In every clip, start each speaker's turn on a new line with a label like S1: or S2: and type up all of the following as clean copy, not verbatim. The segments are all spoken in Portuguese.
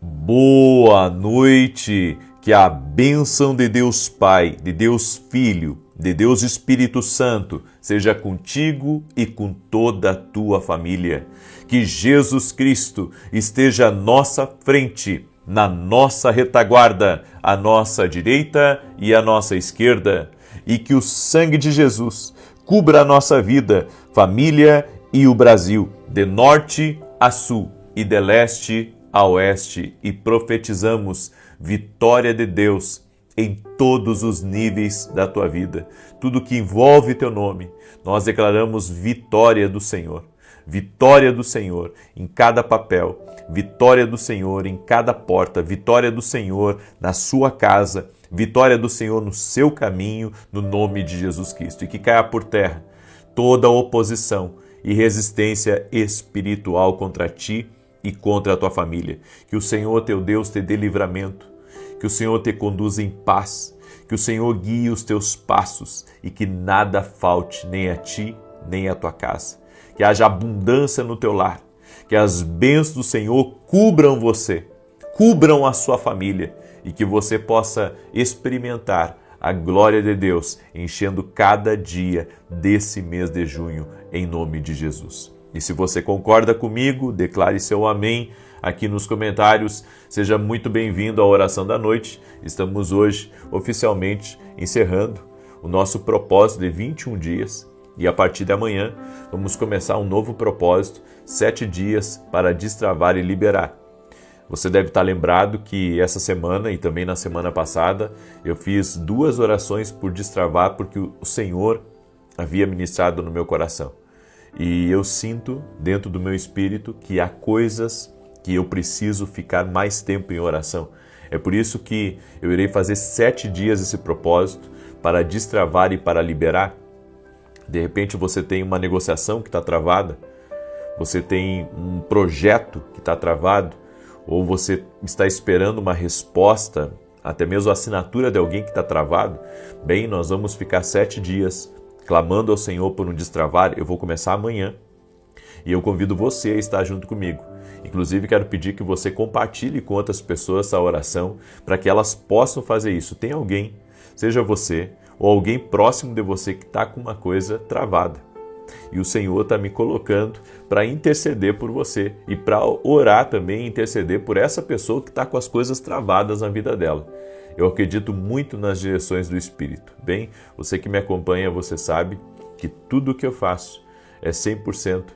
S1: Boa noite, que a bênção de Deus Pai, de Deus Filho, de Deus Espírito Santo seja contigo e com toda a tua família. Que Jesus Cristo esteja à nossa frente, na nossa retaguarda, à nossa direita e à nossa esquerda. E que o sangue de Jesus cubra a nossa vida, família e o Brasil, de norte a sul e de leste a oeste, e profetizamos vitória de Deus em todos os níveis da tua vida. Tudo que envolve teu nome, nós declaramos vitória do Senhor. Vitória do Senhor em cada papel, vitória do Senhor em cada porta, vitória do Senhor na sua casa, vitória do Senhor no seu caminho, no nome de Jesus Cristo. E que caia por terra toda oposição e resistência espiritual contra ti e contra a tua família. Que o Senhor teu Deus te dê livramento, que o Senhor te conduza em paz, que o Senhor guie os teus passos e que nada falte nem a ti, nem à tua casa. Que haja abundância no teu lar, que as bênçãos do Senhor cubram você, cubram a sua família e que você possa experimentar a glória de Deus enchendo cada dia desse mês de junho, em nome de Jesus. E se você concorda comigo, declare seu amém aqui nos comentários. Seja muito bem-vindo à oração da noite. Estamos hoje oficialmente encerrando o nosso propósito de 21 dias. E a partir de amanhã vamos começar um novo propósito, 7 dias para destravar e liberar. Você deve estar lembrado que essa semana e também na semana passada eu fiz 2 orações por destravar porque o Senhor havia ministrado no meu coração. E eu sinto dentro do meu espírito que há coisas que eu preciso ficar mais tempo em oração. É por isso que eu irei fazer 7 dias esse propósito para destravar e para liberar. De repente você tem uma negociação que está travada, você tem um projeto que está travado, ou você está esperando uma resposta, até mesmo a assinatura de alguém que está travado. Bem, nós vamos ficar 7 dias clamando ao Senhor por um destravar. Eu vou começar amanhã e eu convido você a estar junto comigo. Inclusive, quero pedir que você compartilhe com outras pessoas essa oração para que elas possam fazer isso. Tem alguém, seja você ou alguém próximo de você que está com uma coisa travada. E o Senhor está me colocando para interceder por você e para orar também, interceder por essa pessoa que está com as coisas travadas na vida dela. Eu acredito muito nas direções do Espírito. Bem, você que me acompanha, você sabe que tudo o que eu faço é 100%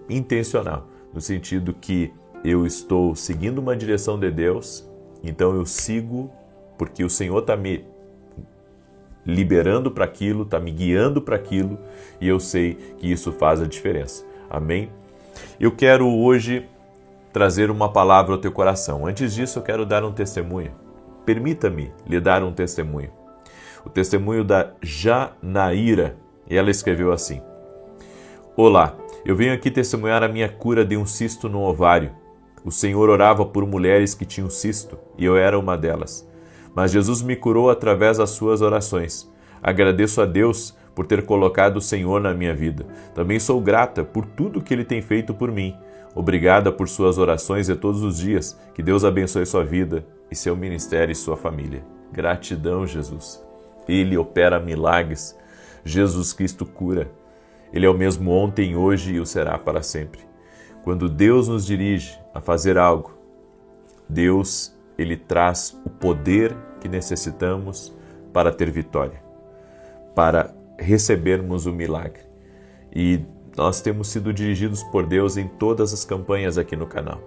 S1: intencional, no sentido que eu estou seguindo uma direção de Deus, então eu sigo porque o Senhor está me liberando para aquilo, está me guiando para aquilo e eu sei que isso faz a diferença. Amém? Eu quero hoje trazer uma palavra ao teu coração. Antes disso, eu quero dar um testemunho. Permita-me lhe dar um testemunho. O testemunho da Janaíra, e ela escreveu assim: Olá, eu venho aqui testemunhar a minha cura de um cisto no ovário. O Senhor orava por mulheres que tinham cisto, e eu era uma delas. Mas Jesus me curou através das suas orações. Agradeço a Deus por ter colocado o Senhor na minha vida. Também sou grata por tudo que Ele tem feito por mim. Obrigada por suas orações de todos os dias. Que Deus abençoe sua vida e seu ministério e sua família. Gratidão, Jesus. Ele opera milagres. Jesus Cristo cura. Ele é o mesmo ontem, hoje e o será para sempre. Quando Deus nos dirige a fazer algo, Deus, Ele traz o poder que necessitamos para ter vitória, para recebermos o milagre. E nós temos sido dirigidos por Deus em todas as campanhas aqui no canal.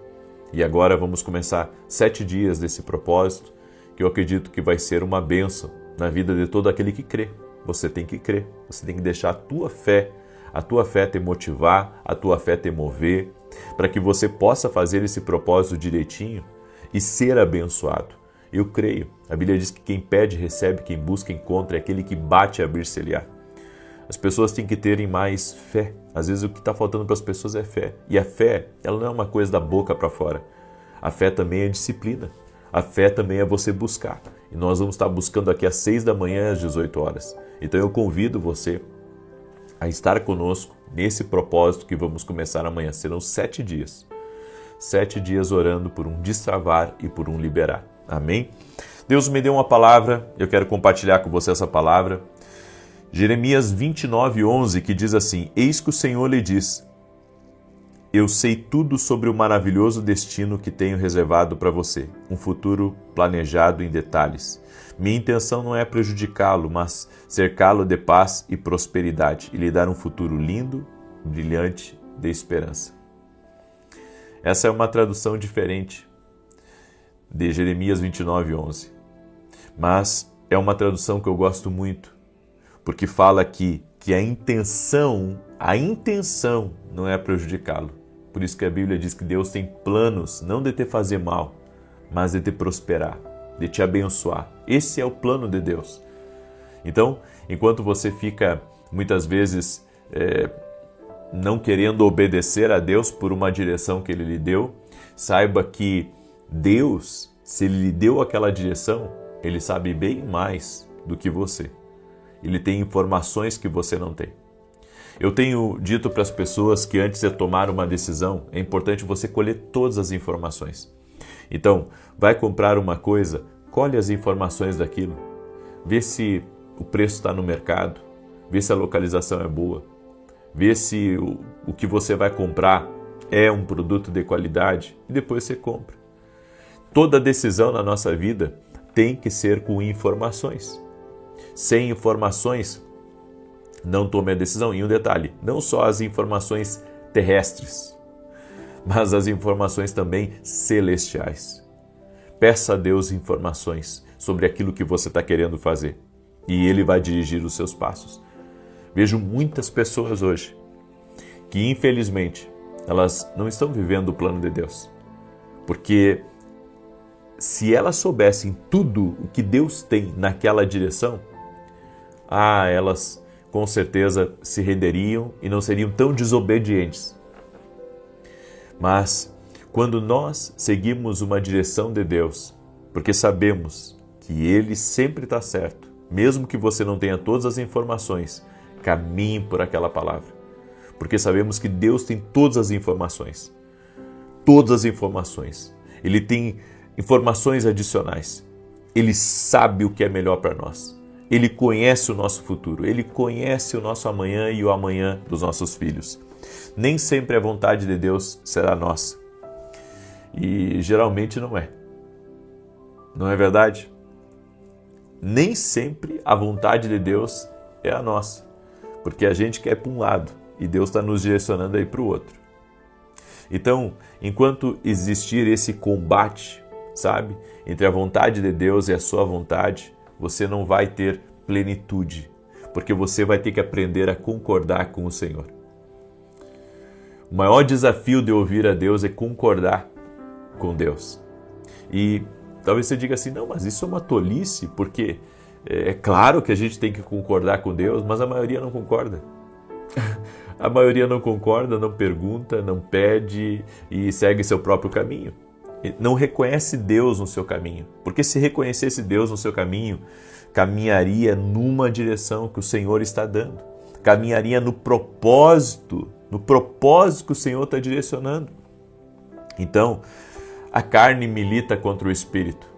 S1: E agora vamos começar 7 dias desse propósito, que eu acredito que vai ser uma bênção na vida de todo aquele que crê. Você tem que crer, você tem que deixar a tua fé te motivar, a tua fé te mover, para que você possa fazer esse propósito direitinho e ser abençoado. Eu creio. A Bíblia diz que quem pede, recebe, quem busca, encontra, é aquele que bate, abrir-se-lhe-á. As pessoas têm que terem mais fé. Às vezes o que está faltando para as pessoas é fé. E a fé, ela não é uma coisa da boca para fora. A fé também é disciplina. A fé também é você buscar. E nós vamos estar buscando aqui às 6 da manhã, às 18 horas. Então eu convido você a estar conosco nesse propósito que vamos começar amanhã. Serão 7 dias. 7 dias orando por um destravar e por um liberar. Amém? Deus me deu uma palavra, eu quero compartilhar com você essa palavra. Jeremias 29:11, que diz assim: Eis que o Senhor lhe diz: Eu sei tudo sobre o maravilhoso destino que tenho reservado para você, um futuro planejado em detalhes. Minha intenção não é prejudicá-lo, mas cercá-lo de paz e prosperidade e lhe dar um futuro lindo, brilhante, de esperança. Essa é uma tradução diferente de Jeremias 29:11, mas é uma tradução que eu gosto muito, porque fala aqui que a intenção não é prejudicá-lo. Por isso que a Bíblia diz que Deus tem planos não de te fazer mal, mas de te prosperar, de te abençoar. Esse é o plano de Deus. Então, enquanto você fica muitas vezes não querendo obedecer a Deus por uma direção que Ele lhe deu, saiba que Deus, se Ele lhe deu aquela direção, Ele sabe bem mais do que você. Ele tem informações que você não tem. Eu tenho dito para as pessoas que antes de tomar uma decisão, é importante você colher todas as informações. Então, vai comprar uma coisa, colhe as informações daquilo, vê se o preço está no mercado, vê se a localização é boa, vê se o que você vai comprar é um produto de qualidade e depois você compra. Toda decisão na nossa vida tem que ser com informações. Sem informações, não tome a decisão. E um detalhe, não só as informações terrestres, mas as informações também celestiais. Peça a Deus informações sobre aquilo que você está querendo fazer e Ele vai dirigir os seus passos. Vejo muitas pessoas hoje que, infelizmente, elas não estão vivendo o plano de Deus, porque se elas soubessem tudo o que Deus tem naquela direção, elas com certeza se renderiam e não seriam tão desobedientes. Mas quando nós seguimos uma direção de Deus, porque sabemos que Ele sempre está certo, mesmo que você não tenha todas as informações, caminhe por aquela palavra, porque sabemos que Deus tem todas as informações. Todas as informações. Ele tem informações adicionais. Ele sabe o que é melhor para nós. Ele conhece o nosso futuro. Ele conhece o nosso amanhã e o amanhã dos nossos filhos. Nem sempre a vontade de Deus será nossa. E geralmente não é. Não é verdade? Nem sempre a vontade de Deus é a nossa. Porque a gente quer para um lado e Deus está nos direcionando aí para o outro. Então, enquanto existir esse combate, sabe, entre a vontade de Deus e a sua vontade, você não vai ter plenitude, porque você vai ter que aprender a concordar com o Senhor. O maior desafio de ouvir a Deus é concordar com Deus. E talvez você diga assim, não, mas isso é uma tolice, porque é claro que a gente tem que concordar com Deus, mas a maioria não concorda. A maioria não concorda, não pergunta, não pede e segue seu próprio caminho. Não reconhece Deus no seu caminho, porque se reconhecesse Deus no seu caminho, caminharia numa direção que o Senhor está dando, caminharia no propósito que o Senhor está direcionando. Então, a carne milita contra o Espírito.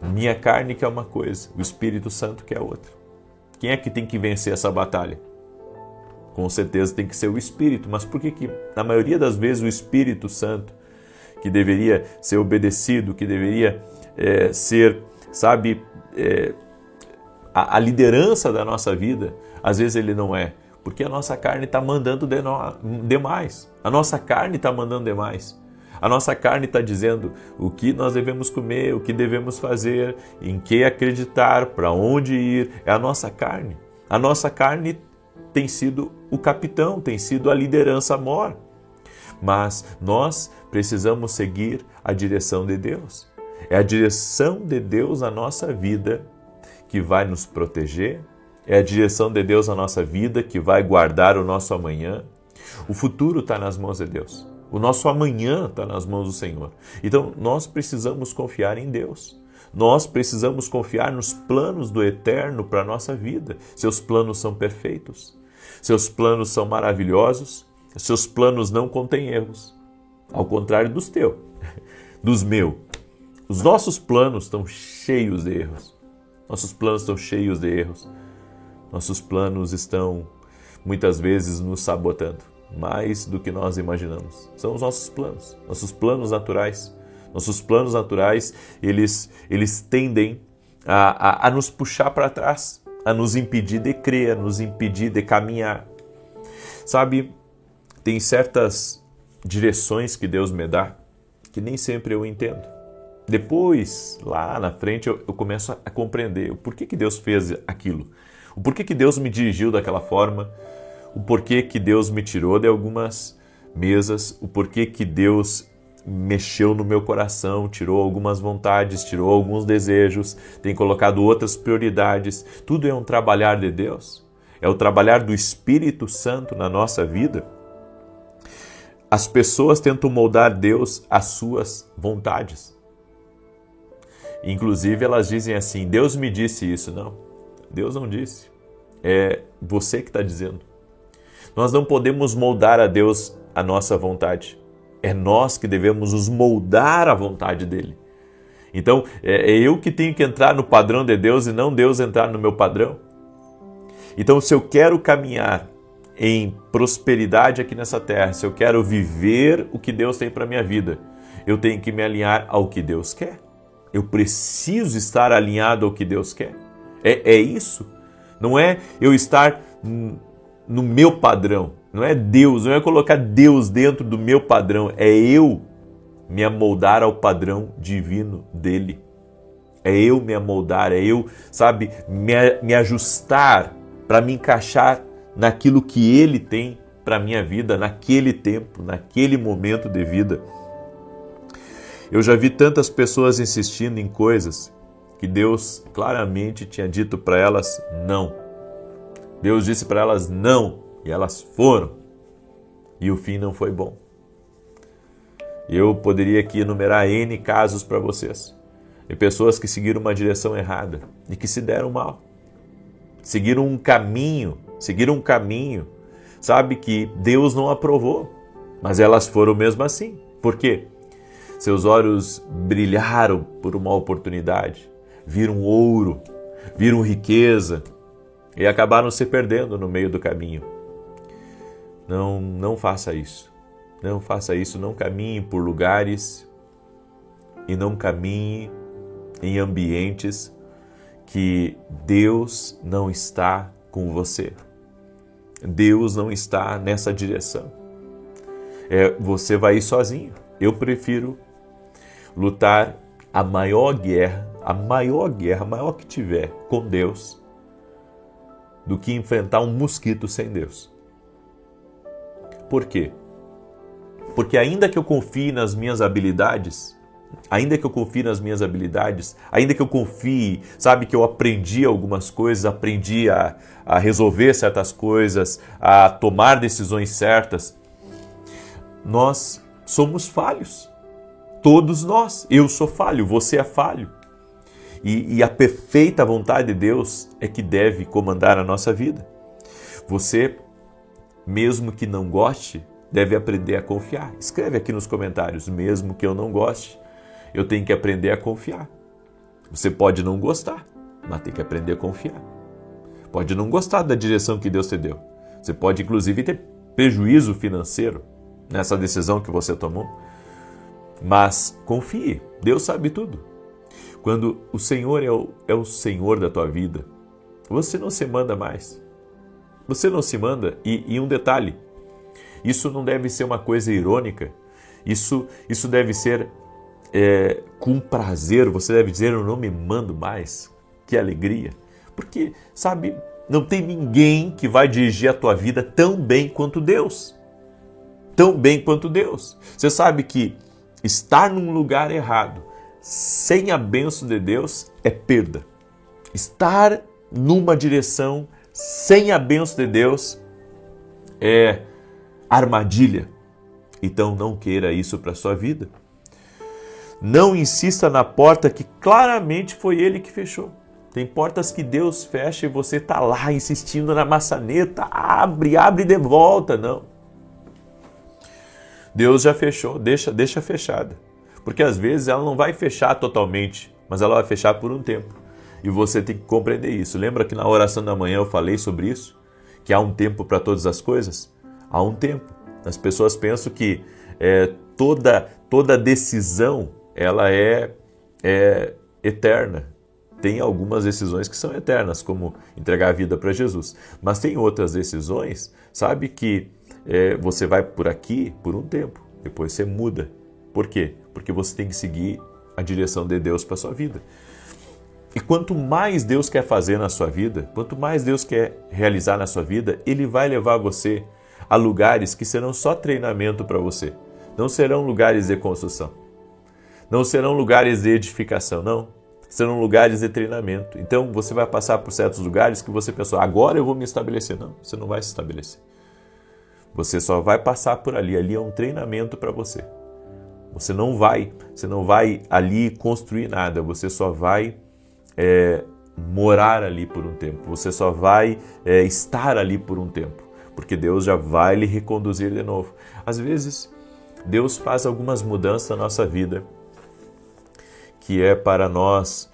S1: Minha carne quer uma coisa, o Espírito Santo quer outra. Quem é que tem que vencer essa batalha? Com certeza tem que ser o Espírito, mas por que na maioria das vezes o Espírito Santo, que deveria ser obedecido, que deveria ser, sabe, a liderança da nossa vida, às vezes ele não é? Porque a nossa carne está mandando demais. A nossa carne está mandando demais. A nossa carne está dizendo o que nós devemos comer, o que devemos fazer, em que acreditar, para onde ir. É a nossa carne. A nossa carne tem sido o capitão, tem sido a liderança maior. Mas nós precisamos seguir a direção de Deus. É a direção de Deus na nossa vida que vai nos proteger. É a direção de Deus na nossa vida que vai guardar o nosso amanhã. O futuro está nas mãos de Deus. O nosso amanhã está nas mãos do Senhor. Então, nós precisamos confiar em Deus. Nós precisamos confiar nos planos do Eterno para a nossa vida. Seus planos são perfeitos. Seus planos são maravilhosos. Seus planos não contêm erros. ao contrário dos meus. Os nossos planos estão cheios de erros. Nossos planos estão cheios de erros. Nossos planos estão, muitas vezes, nos sabotando. Mais do que nós imaginamos. São os nossos planos naturais. Nossos planos naturais, eles tendem a nos puxar para trás, a nos impedir de crer, a nos impedir de caminhar. Sabe, tem certas direções que Deus me dá que nem sempre eu entendo. Depois, lá na frente, eu começo a compreender o porquê que Deus fez aquilo, o porquê que Deus me dirigiu daquela forma, o porquê que Deus me tirou de algumas mesas, o porquê que Deus mexeu no meu coração, tirou algumas vontades, tirou alguns desejos, tem colocado outras prioridades. Tudo é um trabalhar de Deus, é o trabalhar do Espírito Santo na nossa vida. As pessoas tentam moldar Deus às suas vontades. Inclusive elas dizem assim, Deus me disse isso. Não, Deus não disse, é você que está dizendo. Nós não podemos moldar a Deus a nossa vontade. É nós que devemos nos moldar à vontade dele. Então, é eu que tenho que entrar no padrão de Deus e não Deus entrar no meu padrão. Então, se eu quero caminhar em prosperidade aqui nessa terra, se eu quero viver o que Deus tem para a minha vida, eu tenho que me alinhar ao que Deus quer. Eu preciso estar alinhado ao que Deus quer. É isso. Não é eu estar no meu padrão. Não é Deus, não é colocar Deus dentro do meu padrão. É eu me amoldar ao padrão divino dele. É eu me amoldar, é eu, sabe, me ajustar para me encaixar naquilo que ele tem para a minha vida, naquele tempo, naquele momento de vida. Eu já vi tantas pessoas insistindo em coisas que Deus claramente tinha dito para elas não. Deus disse para elas não e elas foram. E o fim não foi bom. Eu poderia aqui enumerar N casos para vocês. De pessoas que seguiram uma direção errada e que se deram mal. Seguiram um caminho, sabe, que Deus não aprovou. Mas elas foram mesmo assim. Por quê? Seus olhos brilharam por uma oportunidade, viram ouro, viram riqueza e acabaram se perdendo no meio do caminho. Não faça isso. Não faça isso, não caminhe por lugares e não caminhe em ambientes que Deus não está com você. Deus não está nessa direção. Você vai ir sozinho. Eu prefiro lutar a maior guerra que tiver com Deus, do que enfrentar um mosquito sem Deus. Por quê? Porque ainda que eu confie nas minhas habilidades, ainda que eu confie, sabe, que eu aprendi algumas coisas, aprendi a resolver certas coisas, a tomar decisões certas, nós somos falhos. Todos nós. Eu sou falho, você é falho. E a perfeita vontade de Deus é que deve comandar a nossa vida. Você, mesmo que não goste, deve aprender a confiar. Escreve aqui nos comentários, mesmo que eu não goste, eu tenho que aprender a confiar. Você pode não gostar, mas tem que aprender a confiar. Pode não gostar da direção que Deus te deu. Você pode, inclusive, ter prejuízo financeiro nessa decisão que você tomou. Mas confie, Deus sabe tudo. Quando o Senhor é o Senhor da tua vida, você não se manda mais. Você não se manda. E um detalhe, isso não deve ser uma coisa irônica. Isso deve ser com prazer. Você deve dizer, eu não me mando mais. Que alegria. Porque, sabe, não tem ninguém que vai dirigir a tua vida tão bem quanto Deus. Tão bem quanto Deus. Você sabe que estar num lugar errado, sem a bênção de Deus, é perda. Estar numa direção sem a bênção de Deus é armadilha. Então não queira isso para a sua vida. Não insista na porta que claramente foi Ele que fechou. Tem portas que Deus fecha e você está lá insistindo na maçaneta. Abre de volta. Não. Deus já fechou, deixa fechada. Porque às vezes ela não vai fechar totalmente, mas ela vai fechar por um tempo. E você tem que compreender isso. Lembra que na oração da manhã eu falei sobre isso? Que há um tempo para todas as coisas? Há um tempo. As pessoas pensam que toda decisão ela é eterna. Tem algumas decisões que são eternas, como entregar a vida para Jesus. Mas tem outras decisões, sabe, que você vai por aqui por um tempo, depois você muda. Por quê? Porque você tem que seguir a direção de Deus para a sua vida. E quanto mais Deus quer fazer na sua vida, quanto mais Deus quer realizar na sua vida, Ele vai levar você a lugares que serão só treinamento para você. Não serão lugares de construção. Não serão lugares de edificação, não. Serão lugares de treinamento. Então você vai passar por certos lugares que você pensou, agora eu vou me estabelecer. Não, você não vai se estabelecer. Você só vai passar por ali. Ali é um treinamento para você. Você não vai ali construir nada. Você só vai morar ali por um tempo. Você só vai estar ali por um tempo. Porque Deus já vai lhe reconduzir de novo. Às vezes, Deus faz algumas mudanças na nossa vida que é para nós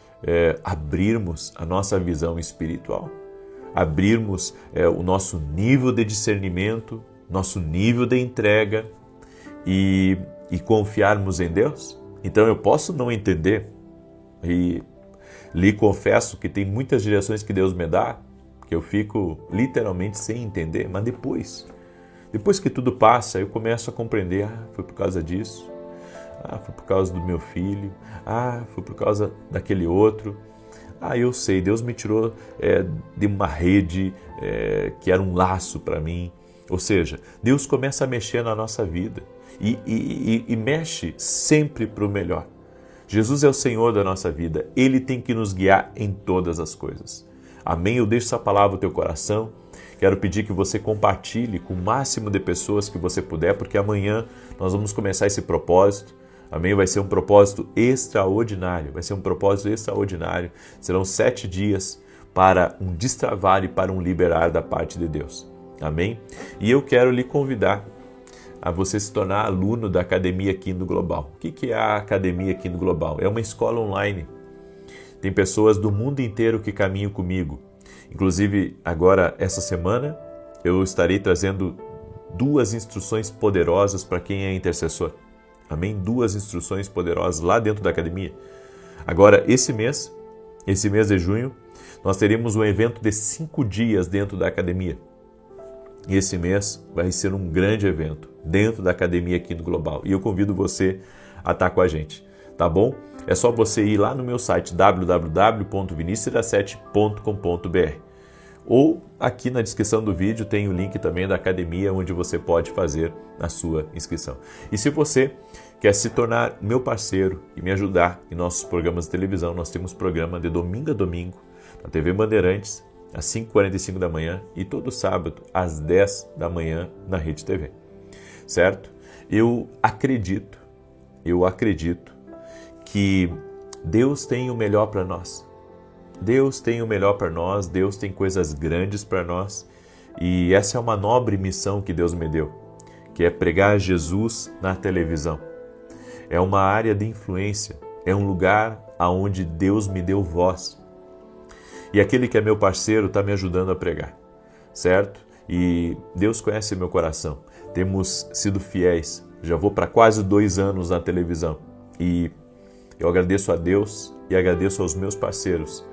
S1: abrirmos a nossa visão espiritual, abrirmos o nosso nível de discernimento, nosso nível de entrega e confiarmos em Deus. Então eu posso não entender e lhe confesso que tem muitas direções que Deus me dá que eu fico literalmente sem entender, mas depois que tudo passa, eu começo a compreender, foi por causa disso, foi por causa do meu filho, foi por causa daquele outro, eu sei, Deus me tirou de uma rede que era um laço para mim. Ou seja, Deus começa a mexer na nossa vida e mexe sempre para o melhor. Jesus é o Senhor da nossa vida, Ele tem que nos guiar em todas as coisas. Amém? Eu deixo essa palavra no teu coração. Quero pedir que você compartilhe com o máximo de pessoas que você puder, porque amanhã nós vamos começar esse propósito. Amém? Vai ser um propósito extraordinário. Serão 7 dias para um destravar e para um liberar da parte de Deus. Amém? E eu quero lhe convidar a você se tornar aluno da Academia Kingdom Global. O que é a Academia Kingdom Global? É uma escola online. Tem pessoas do mundo inteiro que caminham comigo. Inclusive, agora, essa semana, eu estarei trazendo 2 instruções poderosas para quem é intercessor. Amém? 2 instruções poderosas lá dentro da academia. Agora, esse mês de junho, nós teremos um evento de 5 dias dentro da academia. E esse mês vai ser um grande evento dentro da Academia Kingdom Global. E eu convido você a estar com a gente, tá bom? É só você ir lá no meu site www.vinicius17.com.br ou aqui na descrição do vídeo tem o link também da academia onde você pode fazer a sua inscrição. E se você quer se tornar meu parceiro e me ajudar em nossos programas de televisão, nós temos programa de domingo a domingo na TV Bandeirantes, às 5h45 da manhã e todo sábado às 10 da manhã na Rede TV. Certo? Eu acredito que Deus tem o melhor para nós. Deus tem o melhor para nós, Deus tem coisas grandes para nós e essa é uma nobre missão que Deus me deu, que é pregar Jesus na televisão. É uma área de influência, é um lugar aonde Deus me deu voz. E aquele que é meu parceiro está me ajudando a pregar, certo? E Deus conhece meu coração. Temos sido fiéis. Já vou para quase 2 anos na televisão. E eu agradeço a Deus e agradeço aos meus parceiros,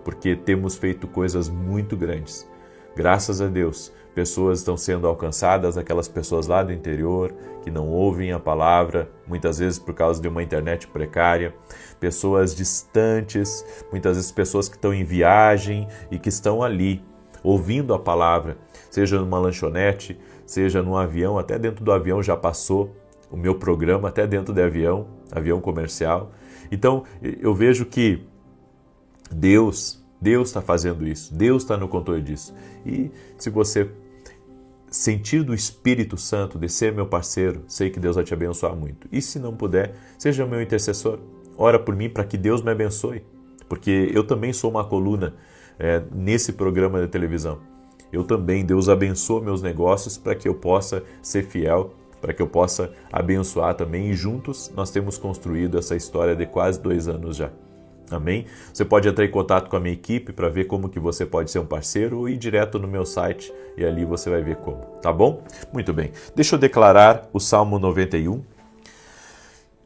S1: porque temos feito coisas muito grandes. Graças a Deus, pessoas estão sendo alcançadas, aquelas pessoas lá do interior que não ouvem a palavra, muitas vezes por causa de uma internet precária, pessoas distantes, muitas vezes pessoas que estão em viagem e que estão ali ouvindo a palavra, seja numa lanchonete, seja num avião, até dentro do avião já passou o meu programa, até dentro de avião comercial. Então, eu vejo que Deus está fazendo isso, Deus está no controle disso. E se você sentir do Espírito Santo de ser meu parceiro, sei que Deus vai te abençoar muito. E se não puder, seja meu intercessor, ora por mim para que Deus me abençoe, porque eu também sou uma coluna nesse programa de televisão. Eu também, Deus abençoa meus negócios para que eu possa ser fiel, para que eu possa abençoar também. E juntos nós temos construído essa história de quase 2 anos já. Amém? Você pode entrar em contato com a minha equipe para ver como que você pode ser um parceiro ou ir direto no meu site e ali você vai ver como, tá bom? Muito bem. Deixa eu declarar o Salmo 91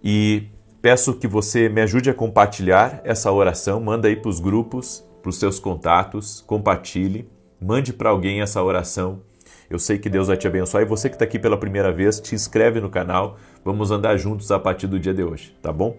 S1: e peço que você me ajude a compartilhar essa oração. Manda aí para os grupos, para os seus contatos, compartilhe, mande para alguém essa oração. Eu sei que Deus vai te abençoar e você que está aqui pela primeira vez, te inscreve no canal. Vamos andar juntos a partir do dia de hoje, tá bom?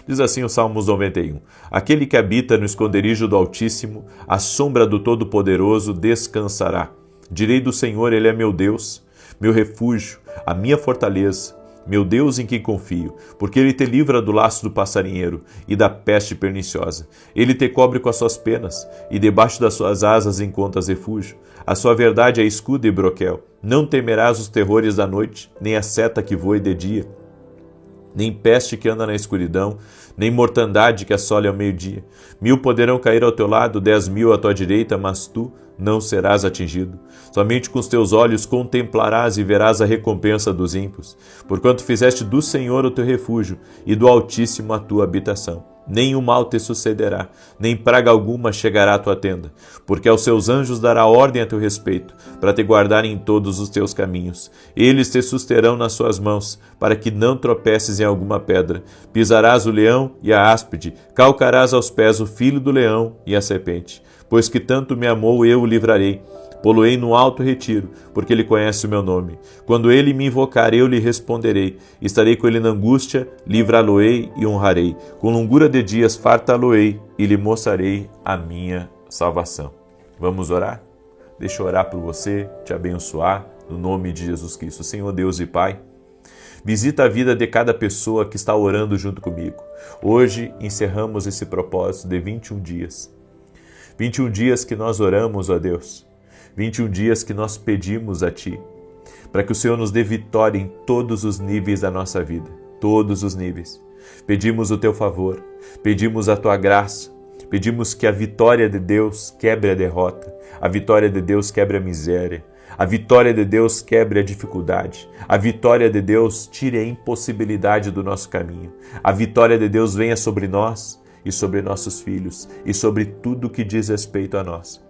S1: Diz assim o Salmos 91. Aquele que habita no esconderijo do Altíssimo, à sombra do Todo-Poderoso descansará. Direi do Senhor, Ele é meu Deus, meu refúgio, a minha fortaleza, meu Deus em quem confio, porque Ele te livra do laço do passarinheiro e da peste perniciosa. Ele te cobre com as suas penas, e debaixo das suas asas encontras refúgio. A sua verdade é escudo e broquel. Não temerás os terrores da noite, nem a seta que voe de dia, nem peste que anda na escuridão, nem mortandade que assole ao meio-dia. 1000 poderão cair ao teu lado, 10.000 à tua direita, mas tu não serás atingido. Somente com os teus olhos contemplarás e verás a recompensa dos ímpios, porquanto fizeste do Senhor o teu refúgio e do Altíssimo a tua habitação. Nenhum mal te sucederá, nem praga alguma chegará à tua tenda, porque aos seus anjos dará ordem a teu respeito, para te guardarem em todos os teus caminhos. Eles te susterão nas suas mãos, para que não tropeces em alguma pedra. Pisarás o leão e a áspide, calcarás aos pés o filho do leão e a serpente. Pois que tanto me amou, eu o livrarei. Poloei no alto retiro, porque ele conhece o meu nome. Quando ele me invocar, eu lhe responderei. Estarei com ele na angústia, livrá-lo-ei e honrarei. Com longura de dias fartá-lo-ei e lhe mostrarei a minha salvação. Vamos orar? Deixa eu orar por você, te abençoar, no nome de Jesus Cristo. Senhor Deus e Pai, visita a vida de cada pessoa que está orando junto comigo. Hoje encerramos esse propósito de 21 dias. 21 dias que nós oramos, ó Deus. 21 dias que nós pedimos a Ti, para que o Senhor nos dê vitória em todos os níveis da nossa vida, todos os níveis. Pedimos o Teu favor, pedimos a Tua graça, pedimos que a vitória de Deus quebre a derrota, a vitória de Deus quebre a miséria, a vitória de Deus quebre a dificuldade, a vitória de Deus tire a impossibilidade do nosso caminho, a vitória de Deus venha sobre nós e sobre nossos filhos e sobre tudo que diz respeito a nós.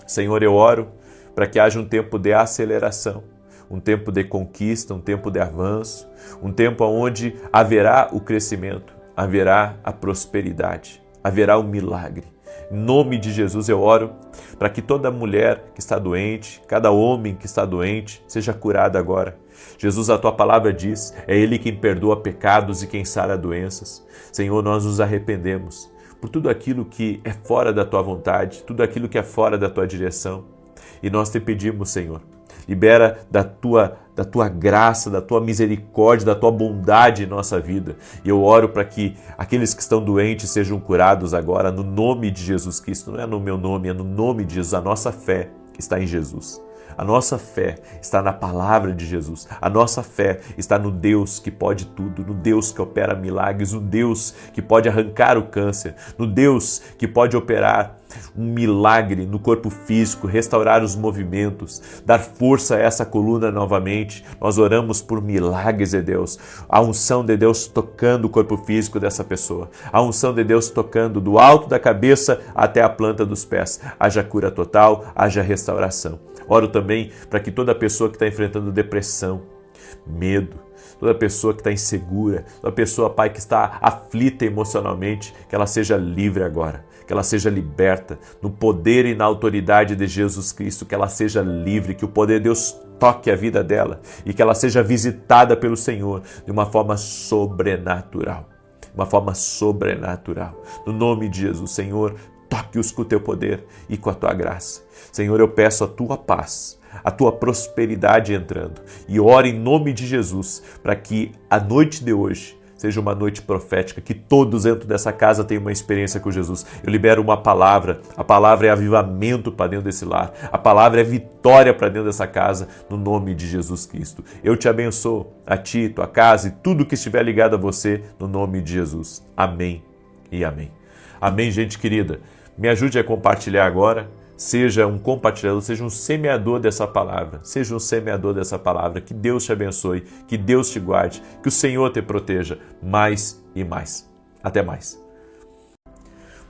S1: Senhor, eu oro para que haja um tempo de aceleração, um tempo de conquista, um tempo de avanço, um tempo onde haverá o crescimento, haverá a prosperidade, haverá o milagre. Em nome de Jesus eu oro para que toda mulher que está doente, cada homem que está doente, seja curado agora. Jesus, a Tua palavra diz, é Ele quem perdoa pecados e quem sara doenças. Senhor, nós nos arrependemos por tudo aquilo que é fora da Tua vontade, tudo aquilo que é fora da Tua direção. E nós te pedimos, Senhor, libera da tua graça, da Tua misericórdia, da Tua bondade em nossa vida. E eu oro para que aqueles que estão doentes sejam curados agora, no nome de Jesus Cristo. Não é no meu nome, é no nome de Jesus. A nossa fé está em Jesus. A nossa fé está na palavra de Jesus. A nossa fé está no Deus que pode tudo, no Deus que opera milagres, no Deus que pode arrancar o câncer, no Deus que pode operar um milagre no corpo físico, restaurar os movimentos, dar força a essa coluna novamente. Nós oramos por milagres de Deus, a unção de Deus tocando o corpo físico dessa pessoa, a unção de Deus tocando do alto da cabeça até a planta dos pés. Haja cura total, haja restauração. Oro também para que toda pessoa que está enfrentando depressão, medo, toda pessoa que está insegura, toda pessoa, Pai, que está aflita emocionalmente, que ela seja livre agora, que ela seja liberta no poder e na autoridade de Jesus Cristo, que ela seja livre, que o poder de Deus toque a vida dela e que ela seja visitada pelo Senhor de uma forma sobrenatural, uma forma sobrenatural. No nome de Jesus, Senhor, toque-os com o Teu poder e com a Tua graça. Senhor, eu peço a Tua paz, a Tua prosperidade entrando e oro em nome de Jesus para que a noite de hoje seja uma noite profética, que todos dentro dessa casa tenham uma experiência com Jesus. Eu libero uma palavra, a palavra é avivamento para dentro desse lar, a palavra é vitória para dentro dessa casa, no nome de Jesus Cristo. Eu te abençoo, a ti, tua casa e tudo que estiver ligado a você, no nome de Jesus. Amém e amém. Amém, gente querida. Me ajude a compartilhar agora. seja um compartilhador, seja um semeador dessa palavra. Seja um semeador dessa palavra. Que Deus te abençoe, que Deus te guarde, que o Senhor te proteja mais e mais. Até mais.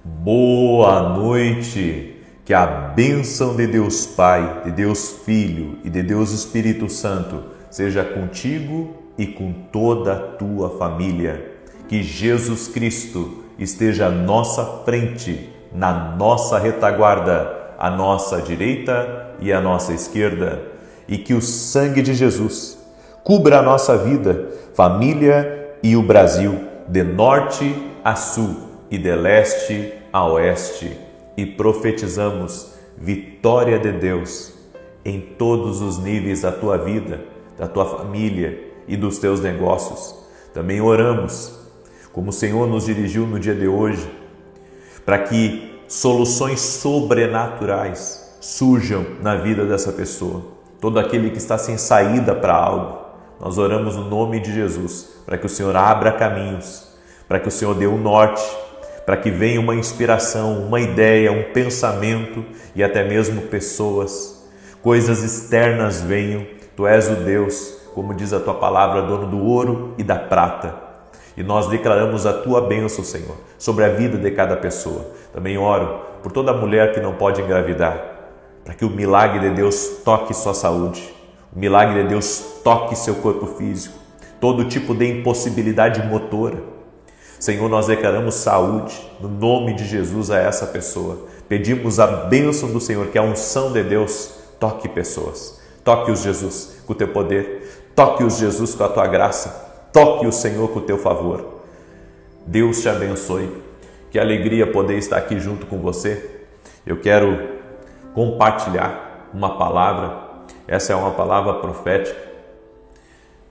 S1: Boa noite. Que a bênção de Deus Pai, de Deus Filho e de Deus Espírito Santo seja contigo e com toda a tua família. Que Jesus Cristo esteja à nossa frente, na nossa retaguarda, à nossa direita e à nossa esquerda. E que o sangue de Jesus cubra a nossa vida, família e o Brasil, de norte a sul e de leste a oeste. E profetizamos vitória de Deus em todos os níveis da tua vida, da tua família e dos teus negócios. Também oramos, como o Senhor nos dirigiu no dia de hoje, para que soluções sobrenaturais surjam na vida dessa pessoa. Todo aquele que está sem saída para algo, nós oramos no nome de Jesus, para que o Senhor abra caminhos, para que o Senhor dê um norte, para que venha uma inspiração, uma ideia, um pensamento e até mesmo pessoas, coisas externas venham. Tu és o Deus, como diz a tua palavra, dono do ouro e da prata. E nós declaramos a tua bênção, Senhor, sobre a vida de cada pessoa. Também oro por toda mulher que não pode engravidar, para que o milagre de Deus toque sua saúde, o milagre de Deus toque seu corpo físico, todo tipo de impossibilidade motora. Senhor, nós declaramos saúde no nome de Jesus a essa pessoa. Pedimos a bênção do Senhor, que a unção de Deus toque pessoas. Toque-os, Jesus, com o teu poder. Toque-os, Jesus, com a tua graça. Toque o Senhor com o teu favor. Deus te abençoe. Que alegria poder estar aqui junto com você. Eu quero compartilhar uma palavra. Essa é uma palavra profética.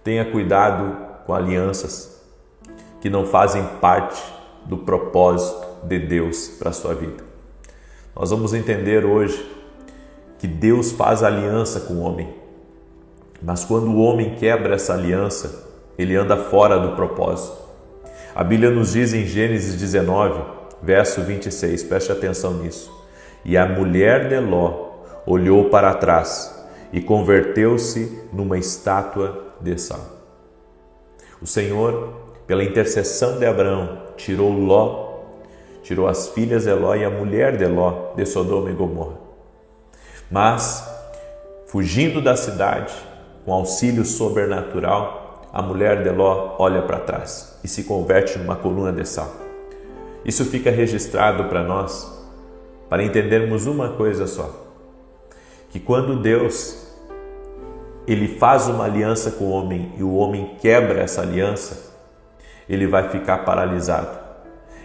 S1: Tenha cuidado com alianças que não fazem parte do propósito de Deus para a sua vida. Nós vamos entender hoje que Deus faz aliança com o homem, mas quando o homem quebra essa aliança, ele anda fora do propósito. A Bíblia nos diz em Gênesis 19, verso 26, preste atenção nisso. E a mulher de Ló olhou para trás e converteu-se numa estátua de sal. O Senhor, pela intercessão de Abraão, tirou Ló, tirou as filhas de Ló e a mulher de Ló de Sodoma e Gomorra. Mas, fugindo da cidade, com auxílio sobrenatural, a mulher de Ló olha para trás e se converte numa coluna de sal. Isso fica registrado para nós, para entendermos uma coisa só, que quando Deus ele faz uma aliança com o homem e o homem quebra essa aliança, ele vai ficar paralisado.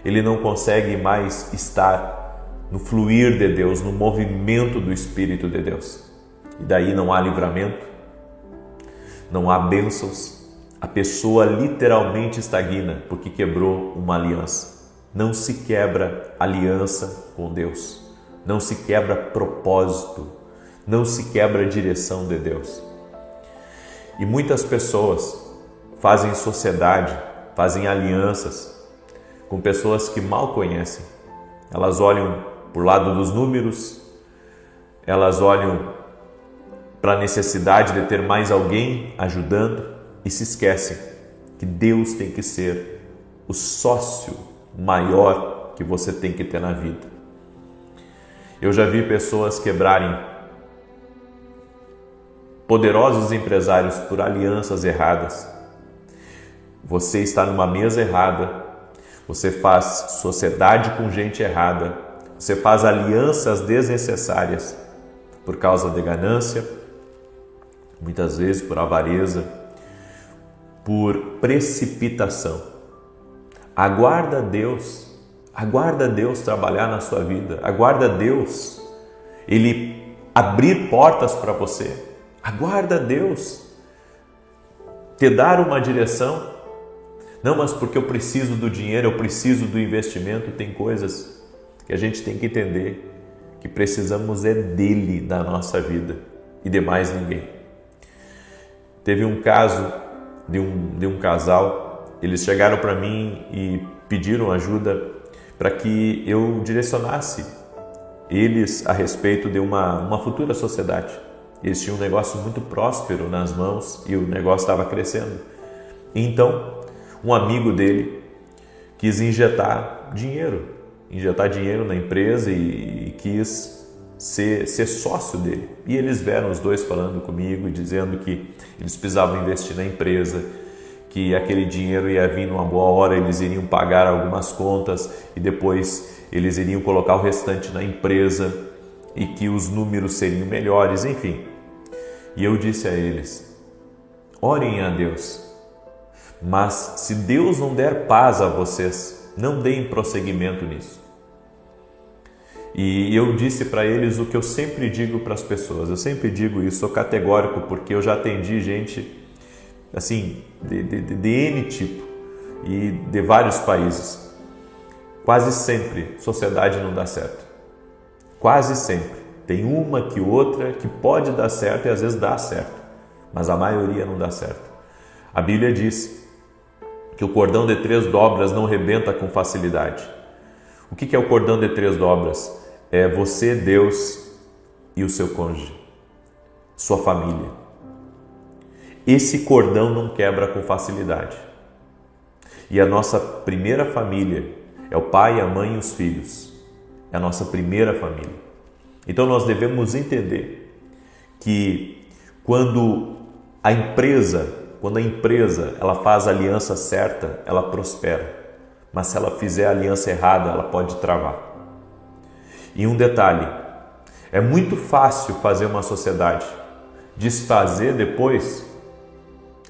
S1: Ele não consegue mais estar no fluir de Deus, no movimento do Espírito de Deus. E daí não há livramento, não há bênçãos. A pessoa literalmente estagna porque quebrou uma aliança. Não se quebra aliança com Deus. Não se quebra propósito. Não se quebra direção de Deus. E muitas pessoas fazem sociedade, fazem alianças com pessoas que mal conhecem. Elas olham por lado dos números, elas olham para a necessidade de ter mais alguém ajudando e se esquecem que Deus tem que ser o sócio maior que você tem que ter na vida. Eu já vi pessoas quebrarem poderosos empresários por alianças erradas. Você está numa mesa errada, você faz sociedade com gente errada, você faz alianças desnecessárias por causa de ganância, muitas vezes por avareza, por precipitação. Aguarda Deus trabalhar na sua vida, aguarda Deus Ele abrir portas para você, aguarda Deus te dar uma direção. Não, mas porque eu preciso do dinheiro, eu preciso do investimento. Tem coisas que a gente tem que entender que precisamos dele na nossa vida e de mais ninguém. Teve um caso de um casal, eles chegaram para mim e pediram ajuda para que eu direcionasse eles a respeito de uma futura sociedade. Eles tinham um negócio muito próspero nas mãos e o negócio estava crescendo. Então, um amigo dele quis injetar dinheiro na empresa e quis ser sócio dele. E eles vieram os dois falando comigo e dizendo que eles precisavam investir na empresa, que aquele dinheiro ia vir numa boa hora, eles iriam pagar algumas contas e depois eles iriam colocar o restante na empresa e que os números seriam melhores, enfim. E eu disse a eles: orem a Deus, mas se Deus não der paz a vocês, não deem prosseguimento nisso. E eu disse para eles o que eu sempre digo para as pessoas, eu sempre digo isso, sou categórico, porque eu já atendi gente assim, de N tipo e de vários países. Quase sempre sociedade não dá certo. Quase sempre. Tem uma que outra que pode dar certo e às vezes dá certo, mas a maioria não dá certo. A Bíblia diz que o cordão de 3 dobras não rebenta com facilidade. O que é o cordão de 3 dobras? É você, Deus e o seu cônjuge, sua família. Esse cordão não quebra com facilidade. E a nossa primeira família é o pai, a mãe e os filhos. É a nossa primeira família. Então nós devemos entender que quando a empresa ela faz a aliança certa, ela prospera. Mas se ela fizer a aliança errada, ela pode travar. E um detalhe, é muito fácil fazer uma sociedade. Desfazer depois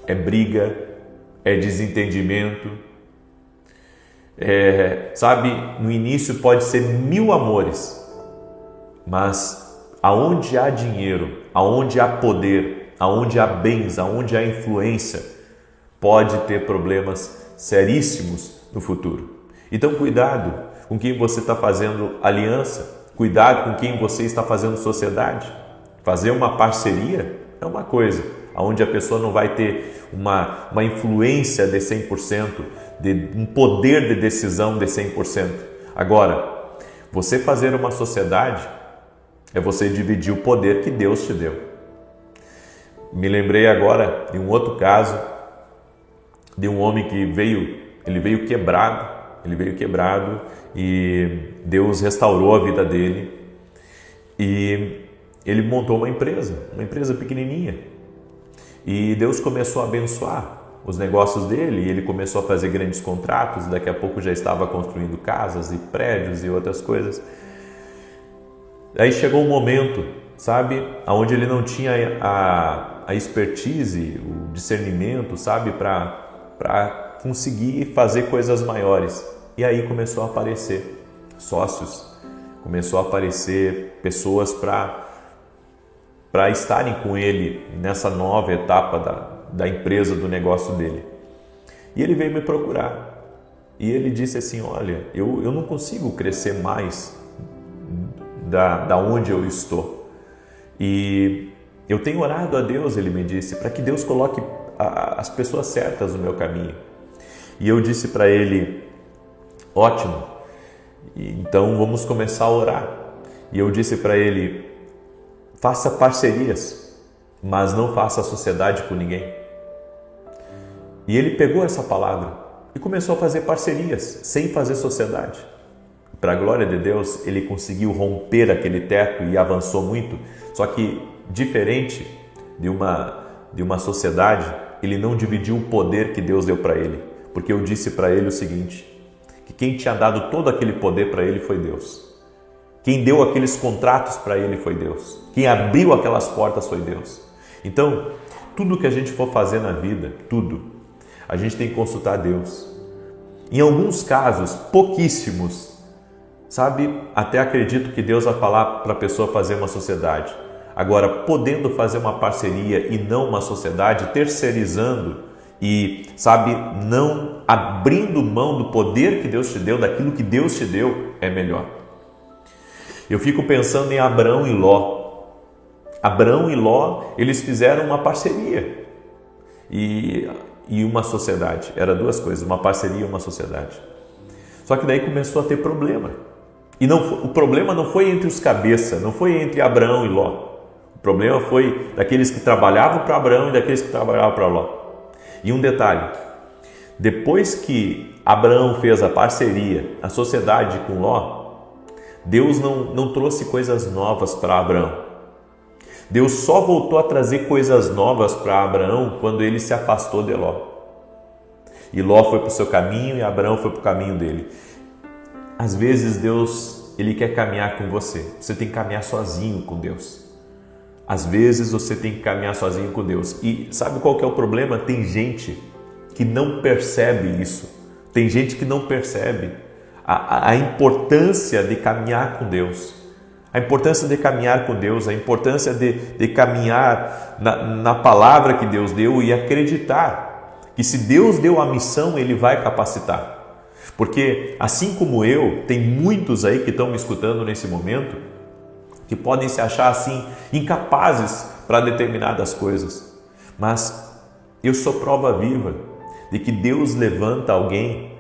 S1: é briga, é desentendimento. Sabe, no início pode ser 1000 amores, mas aonde há dinheiro, aonde há poder, aonde há bens, aonde há influência, pode ter problemas seríssimos no futuro. Então cuidado com quem você está fazendo aliança, cuidado com quem você está fazendo sociedade. Fazer uma parceria é uma coisa, onde a pessoa não vai ter uma influência de 100%, um poder de decisão de 100%. Agora, você fazer uma sociedade é você dividir o poder que Deus te deu. Me lembrei agora de um outro caso, de um homem que veio quebrado e Deus restaurou a vida dele e ele montou uma empresa pequenininha e Deus começou a abençoar os negócios dele e ele começou a fazer grandes contratos, daqui a pouco já estava construindo casas e prédios e outras coisas. Aí chegou um momento, sabe, onde ele não tinha a expertise, o discernimento, sabe, para conseguir fazer coisas maiores. E aí começou a aparecer sócios, começou a aparecer pessoas para estarem com ele nessa nova etapa da empresa, do negócio dele. E ele veio me procurar e ele disse assim: olha, eu não consigo crescer mais da onde eu estou. E eu tenho orado a Deus, ele me disse, para que Deus coloque as pessoas certas no meu caminho. E eu disse para ele: ótimo, então vamos começar a orar. E eu disse para ele: faça parcerias, mas não faça sociedade com ninguém. E ele pegou essa palavra e começou a fazer parcerias, sem fazer sociedade. Para a glória de Deus, ele conseguiu romper aquele teto e avançou muito. Só que, diferente de uma sociedade, ele não dividiu o poder que Deus deu para ele. Porque eu disse para ele o seguinte, que quem tinha dado todo aquele poder para ele foi Deus. Quem deu aqueles contratos para ele foi Deus. Quem abriu aquelas portas foi Deus. Então, tudo que a gente for fazer na vida, tudo, a gente tem que consultar Deus. Em alguns casos, pouquíssimos, sabe, até acredito que Deus vai falar para a pessoa fazer uma sociedade. Agora, podendo fazer uma parceria e não uma sociedade, terceirizando e, sabe, não abrindo mão do poder que Deus te deu, daquilo que Deus te deu, é melhor. Eu fico pensando em Abraão e Ló. Abraão e Ló, eles fizeram uma parceria e uma sociedade. Era duas coisas, uma parceria e uma sociedade. Só que daí começou a ter problema. E o problema não foi entre os cabeças, não foi entre Abraão e Ló. O problema foi daqueles que trabalhavam para Abraão e daqueles que trabalhavam para Ló. E um detalhe, depois que Abraão fez a parceria, a sociedade com Ló, Deus não trouxe coisas novas para Abraão. Deus só voltou a trazer coisas novas para Abraão quando ele se afastou de Ló. E Ló foi para o seu caminho e Abraão foi para o caminho dele. Às vezes Deus, Ele quer caminhar com você. Você tem que caminhar sozinho com Deus. Às vezes você tem que caminhar sozinho com Deus. E sabe qual que é o problema? Tem gente que não percebe isso. Tem gente que não percebe a importância de caminhar com Deus. A importância de caminhar com Deus, a importância de caminhar na palavra que Deus deu e acreditar que se Deus deu a missão, Ele vai capacitar. Porque assim como eu, tem muitos aí que estão me escutando nesse momento que podem se achar assim incapazes para determinadas coisas. Mas eu sou prova viva de que Deus levanta alguém,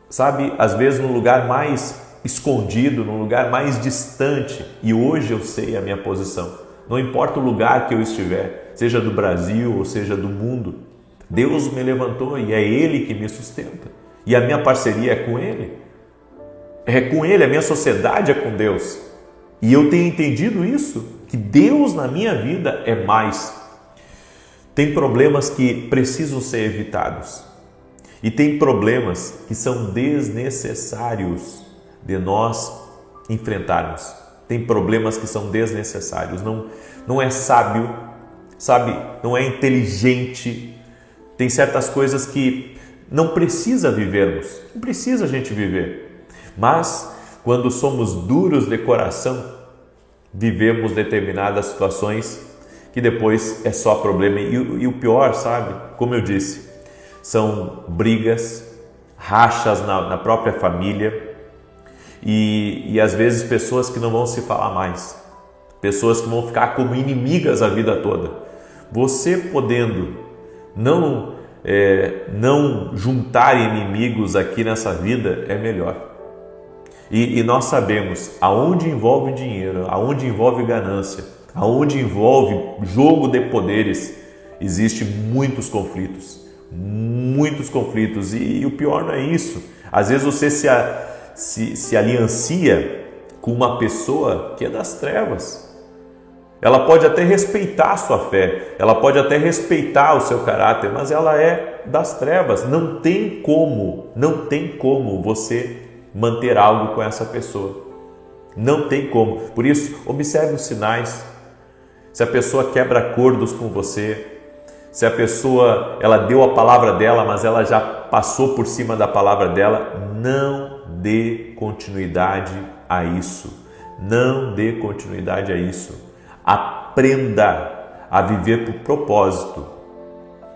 S1: sabe, às vezes no lugar mais escondido, no lugar mais distante, e hoje eu sei a minha posição. Não importa o lugar que eu estiver, seja do Brasil ou seja do mundo, Deus me levantou e é Ele que me sustenta. E a minha parceria é com Ele. É com Ele, a minha sociedade é com Deus. E eu tenho entendido isso, que Deus na minha vida é mais. Tem problemas que precisam ser evitados. E tem problemas que são desnecessários de nós enfrentarmos. Tem problemas que são desnecessários. Não é sábio, sabe? Não é inteligente. Tem certas coisas que não precisa vivermos. Não precisa a gente viver. Mas quando somos duros de coração, vivemos determinadas situações que depois é só problema. E o pior, sabe? Como eu disse, são brigas, rachas na própria família e às vezes pessoas que não vão se falar mais, pessoas que vão ficar como inimigas a vida toda. Você podendo não juntar inimigos aqui nessa vida é melhor. E nós sabemos, aonde envolve dinheiro, aonde envolve ganância, aonde envolve jogo de poderes, existem muitos conflitos. E o pior não é isso. Às vezes você se aliancia com uma pessoa que é das trevas. Ela pode até respeitar a sua fé, ela pode até respeitar o seu caráter, mas ela é das trevas. Não tem como você manter algo com essa pessoa. Não tem como. Por isso, observe os sinais. Se a pessoa quebra acordos com você, se a pessoa ela deu a palavra dela, mas ela já passou por cima da palavra dela, não dê continuidade a isso. Não dê continuidade a isso. Aprenda a viver por propósito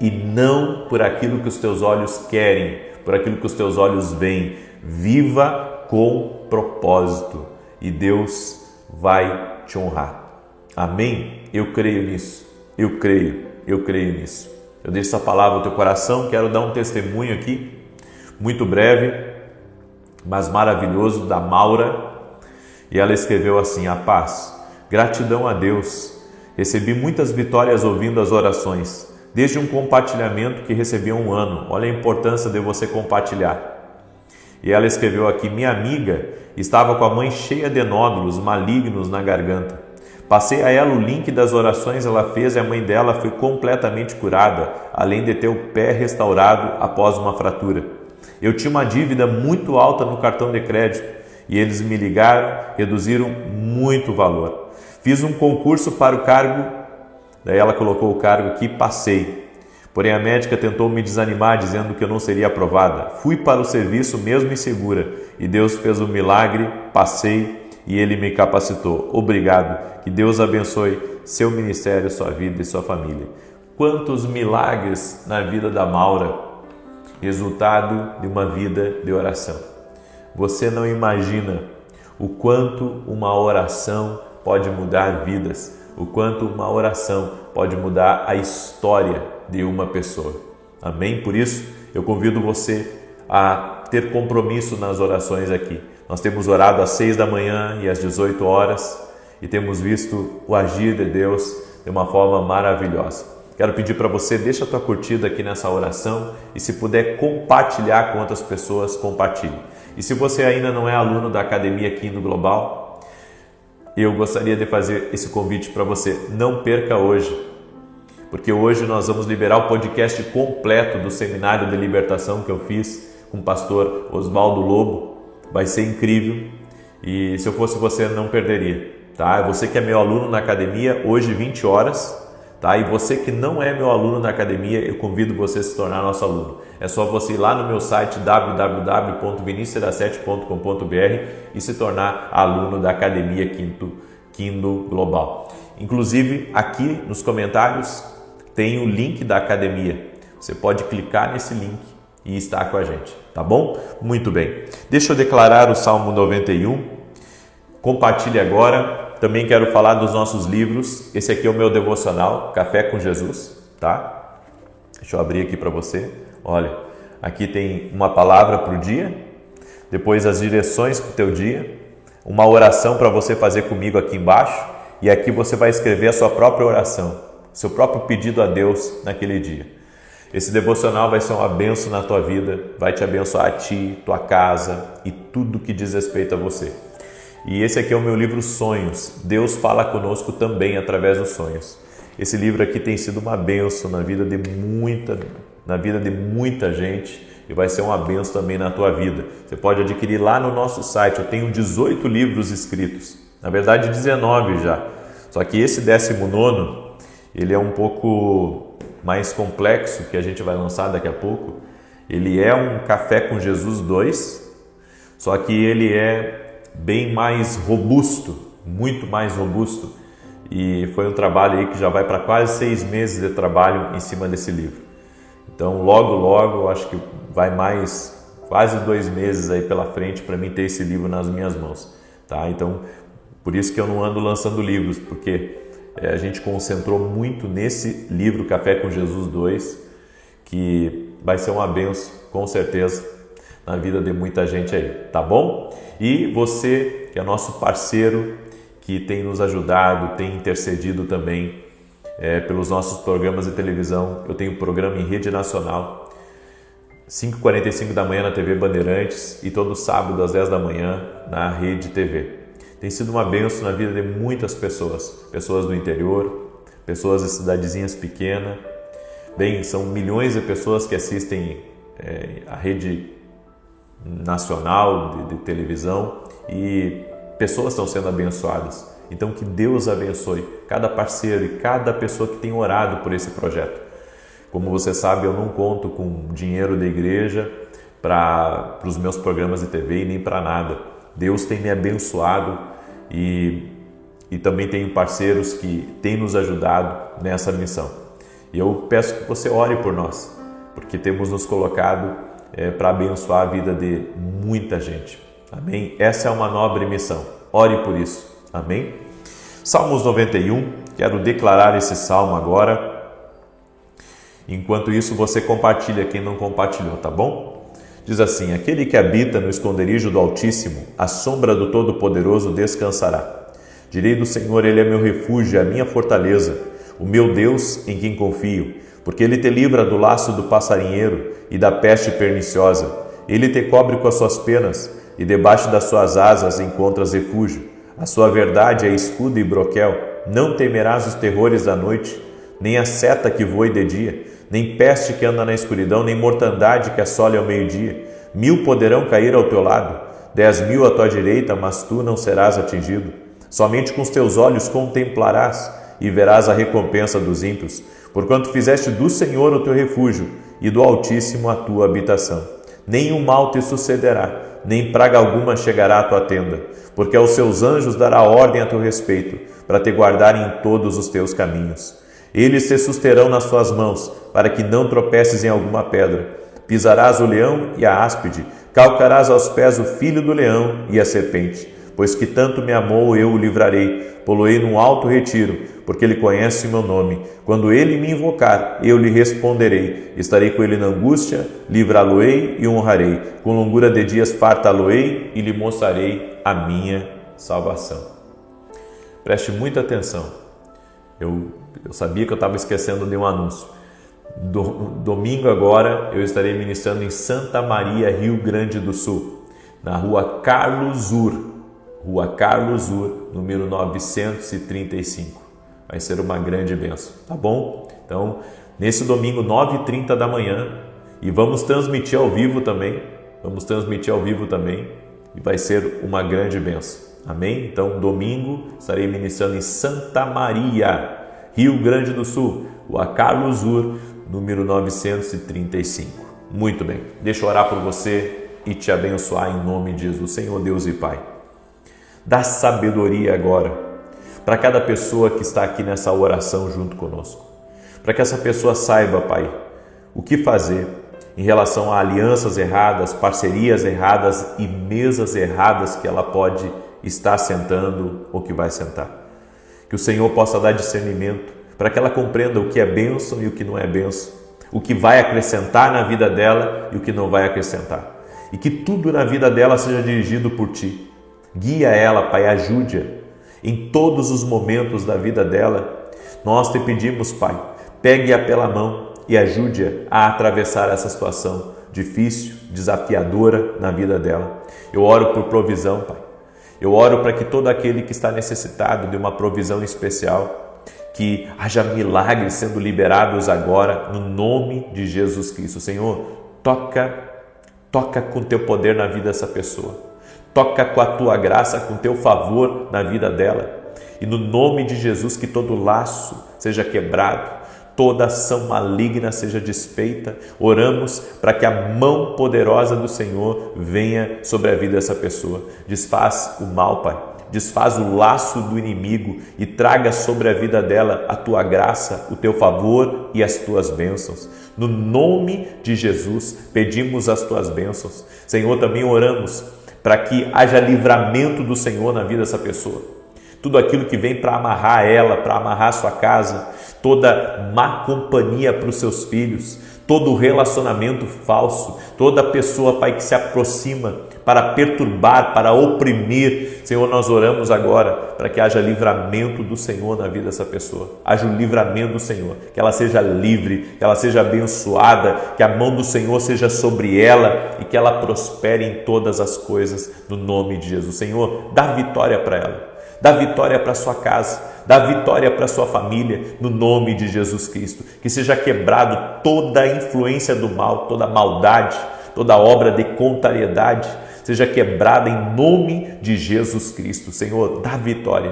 S1: e não por aquilo que os teus olhos querem, por aquilo que os teus olhos veem. Viva com propósito e Deus vai te honrar. Amém? Eu creio nisso. Eu creio nisso. Eu deixo essa palavra no teu coração. Quero dar um testemunho aqui, muito breve, mas maravilhoso, da Maura. E ela escreveu assim: a paz, gratidão a Deus. Recebi muitas vitórias ouvindo as orações, desde um compartilhamento que recebi há um ano. Olha a importância de você compartilhar. E ela escreveu aqui: minha amiga estava com a mãe cheia de nódulos malignos na garganta. Passei a ela o link das orações que ela fez e a mãe dela foi completamente curada, além de ter o pé restaurado após uma fratura. Eu tinha uma dívida muito alta no cartão de crédito e eles me ligaram, reduziram muito o valor. Fiz um concurso para o cargo, daí ela colocou o cargo aqui, passei. Porém a médica tentou me desanimar dizendo que eu não seria aprovada. Fui para o serviço mesmo insegura e Deus fez um milagre, passei e Ele me capacitou. Obrigado. Que Deus abençoe seu ministério, sua vida e sua família. Quantos milagres na vida da Maura, resultado de uma vida de oração. Você não imagina o quanto uma oração pode mudar vidas, o quanto uma oração pode mudar a história de uma pessoa. Amém? Por isso, eu convido você a ter compromisso nas orações aqui. Nós temos orado às 6 da manhã e às 18 horas e temos visto o agir de Deus de uma forma maravilhosa. Quero pedir para você, deixa a tua curtida aqui nessa oração e se puder compartilhar com outras pessoas, compartilhe. E se você ainda não é aluno da Academia Quindo Global, eu gostaria de fazer esse convite para você. Não perca hoje, porque hoje nós vamos liberar o podcast completo do Seminário de Libertação que eu fiz com o pastor Oswaldo Lobo. Vai ser incrível e se eu fosse você não perderia, tá? Você que é meu aluno na academia, hoje 20 horas, tá? E você que não é meu aluno na academia, eu convido você a se tornar nosso aluno. É só você ir lá no meu site www.vinicius17.com.br e se tornar aluno da Academia Quindo Global. Inclusive, aqui nos comentários tem o link da academia. Você pode clicar nesse link e estar com a gente, tá bom? Muito bem. Deixa eu declarar o Salmo 91. Compartilhe agora. Também quero falar dos nossos livros. Esse aqui é o meu devocional, Café com Jesus, tá? Deixa eu abrir aqui para você. Olha, aqui tem uma palavra para o dia, depois as direções para o teu dia, uma oração para você fazer comigo aqui embaixo e aqui você vai escrever a sua própria oração, seu próprio pedido a Deus naquele dia. Esse devocional vai ser uma bênção na tua vida, vai te abençoar a ti, tua casa e tudo que diz respeito a você. E esse aqui é o meu livro Sonhos. Deus fala conosco também através dos sonhos. Esse livro aqui tem sido uma bênção na vida de muita gente e vai ser uma bênção também na tua vida. Você pode adquirir lá no nosso site. Eu tenho 18 livros escritos, na verdade 19 já. Só que esse 19º, ele é um pouco mais complexo, que a gente vai lançar daqui a pouco. Ele é um Café com Jesus 2, só que ele é bem mais robusto, muito mais robusto, e foi um trabalho aí que já vai para quase 6 meses de trabalho em cima desse livro. Então logo eu acho que vai mais quase 2 meses aí pela frente para mim ter esse livro nas minhas mãos, tá? Então por isso que eu não ando lançando livros, porque a gente concentrou muito nesse livro Café com Jesus 2, que vai ser uma bênção com certeza na vida de muita gente aí, tá bom? E você que é nosso parceiro, que tem nos ajudado, tem intercedido também pelos nossos programas de televisão. Eu tenho um programa em rede nacional, 5h45 da manhã na TV Bandeirantes e todo sábado às 10 da manhã na Rede TV. Tem sido uma bênção na vida de muitas pessoas, pessoas do interior, pessoas de cidadezinhas pequenas. Bem, são milhões de pessoas que assistem a rede nacional de televisão e pessoas estão sendo abençoadas. Então que Deus abençoe cada parceiro e cada pessoa que tem orado por esse projeto. Como você sabe, eu não conto com dinheiro da igreja para os meus programas de TV e nem para nada. Deus tem me abençoado e também tenho parceiros que têm nos ajudado nessa missão. E eu peço que você ore por nós, porque temos nos colocado para abençoar a vida de muita gente. Amém? Essa é uma nobre missão. Ore por isso. Amém? Salmos 91. Quero declarar esse salmo agora. Enquanto isso, você compartilha quem não compartilhou, tá bom? Diz assim: aquele que habita no esconderijo do Altíssimo, à sombra do Todo-Poderoso descansará. Direi do Senhor, Ele é meu refúgio, a minha fortaleza, o meu Deus em quem confio, porque Ele te livra do laço do passarinheiro e da peste perniciosa. Ele te cobre com as suas penas e debaixo das suas asas encontras refúgio. A sua verdade é escudo e broquel. Não temerás os terrores da noite, nem a seta que voe de dia, nem peste que anda na escuridão, nem mortandade que assole ao meio-dia. 1000 poderão cair ao teu lado, 10.000 à tua direita, mas tu não serás atingido. Somente com os teus olhos contemplarás e verás a recompensa dos ímpios, porquanto fizeste do Senhor o teu refúgio e do Altíssimo a tua habitação. Nenhum mal te sucederá, nem praga alguma chegará à tua tenda, porque aos seus anjos dará ordem a teu respeito, para te guardarem em todos os teus caminhos. Eles te susterão nas tuas mãos, para que não tropeces em alguma pedra. Pisarás o leão e a áspide, calcarás aos pés o filho do leão e a serpente, Pois que tanto me amou, eu o livrarei, pô-lo-ei num alto retiro, porque ele conhece o meu nome. Quando ele me invocar, eu lhe responderei. Estarei com ele na angústia, livrá-lo-ei e honrarei. Com longura de dias fartá-lo-ei e lhe mostrarei a minha salvação. Preste muita atenção. Eu sabia que eu estava esquecendo de um anúncio. Domingo agora eu estarei ministrando em Santa Maria, Rio Grande do Sul, na rua Carlos Ur, número 935. Vai ser uma grande bênção, tá bom? Então, nesse domingo, 9h30 da manhã, e vamos transmitir ao vivo também, e vai ser uma grande bênção, amém? Então, domingo, estarei ministrando em Santa Maria, Rio Grande do Sul, rua Carlos Ur, número 935. Muito bem, deixa eu orar por você e te abençoar em nome de Jesus. Senhor Deus e Pai, dá sabedoria agora para cada pessoa que está aqui nessa oração junto conosco, para que essa pessoa saiba, Pai, o que fazer em relação a alianças erradas, parcerias erradas e mesas erradas que ela pode estar sentando ou que vai sentar. Que o Senhor possa dar discernimento para que ela compreenda o que é bênção e o que não é bênção, o que vai acrescentar na vida dela e o que não vai acrescentar. E que tudo na vida dela seja dirigido por Ti. Guia ela, Pai, ajude-a em todos os momentos da vida dela. Nós te pedimos, Pai, pegue-a pela mão e ajude-a a atravessar essa situação difícil, desafiadora na vida dela. Eu oro por provisão, Pai. Eu oro para que todo aquele que está necessitado de uma provisão especial, que haja milagres sendo liberados agora, no nome de Jesus Cristo. Senhor, toca com teu poder na vida dessa pessoa. Toca com a tua graça, com teu favor na vida dela. E no nome de Jesus, que todo laço seja quebrado, toda ação maligna seja desfeita. Oramos para que a mão poderosa do Senhor venha sobre a vida dessa pessoa. Desfaz o mal, Pai. Desfaz o laço do inimigo e traga sobre a vida dela a tua graça, o teu favor e as tuas bênçãos. No nome de Jesus, pedimos as tuas bênçãos. Senhor, também oramos para que haja livramento do Senhor na vida dessa pessoa. Tudo aquilo que vem para amarrar ela, para amarrar a sua casa, toda má companhia para os seus filhos, todo relacionamento falso, toda pessoa, Pai, que se aproxima para perturbar, para oprimir. Senhor, nós oramos agora para que haja livramento do Senhor na vida dessa pessoa. Haja o livramento do Senhor, que ela seja livre, que ela seja abençoada, que a mão do Senhor seja sobre ela e que ela prospere em todas as coisas, no nome de Jesus. Senhor, dá vitória para ela. Dá vitória para sua casa, dá vitória para sua família, no nome de Jesus Cristo. Que seja quebrado toda a influência do mal, toda a maldade, toda a obra de contrariedade, seja quebrada em nome de Jesus Cristo. Senhor, dá vitória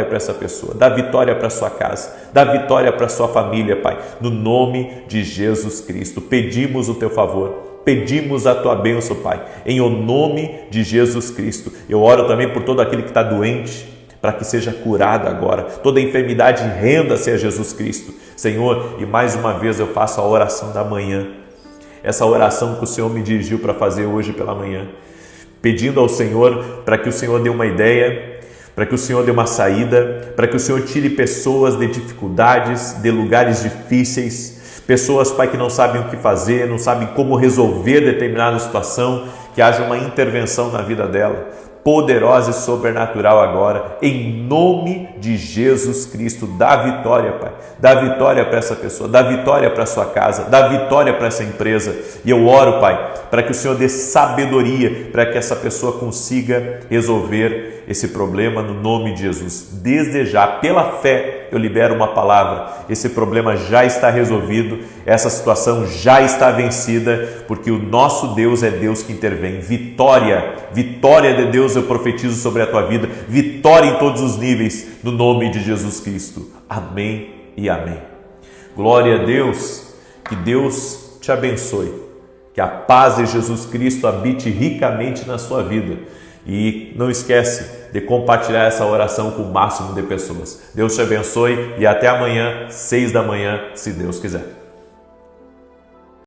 S1: para essa pessoa, dá vitória para sua casa, dá vitória para sua família, Pai, no nome de Jesus Cristo. Pedimos o teu favor. Pedimos a tua bênção, Pai, em o nome de Jesus Cristo. Eu oro também por todo aquele que está doente, para que seja curado agora. Toda enfermidade renda-se a Jesus Cristo. Senhor, e mais uma vez eu faço a oração da manhã, essa oração que o Senhor me dirigiu para fazer hoje pela manhã, pedindo ao Senhor para que o Senhor dê uma ideia, para que o Senhor dê uma saída, para que o Senhor tire pessoas de dificuldades, de lugares difíceis, pessoas, Pai, que não sabem o que fazer, não sabem como resolver determinada situação, que haja uma intervenção na vida dela, poderosa e sobrenatural agora, em nome de Jesus Cristo. Dá vitória, Pai, dá vitória para essa pessoa, dá vitória para sua casa, dá vitória para essa empresa. E eu oro, Pai, para que o Senhor dê sabedoria, para que essa pessoa consiga resolver esse problema no nome de Jesus. Desde já, pela fé, eu libero uma palavra. Esse problema já está resolvido, essa situação já está vencida, porque o nosso Deus é Deus que intervém. Vitória de Deus eu profetizo sobre a tua vida, vitória em todos os níveis, no nome de Jesus Cristo. Amém e amém. Glória a Deus, que Deus te abençoe, que a paz de Jesus Cristo habite ricamente na sua vida. E não esquece de compartilhar essa oração com o máximo de pessoas. Deus te abençoe e até amanhã, 6 da manhã, se Deus quiser.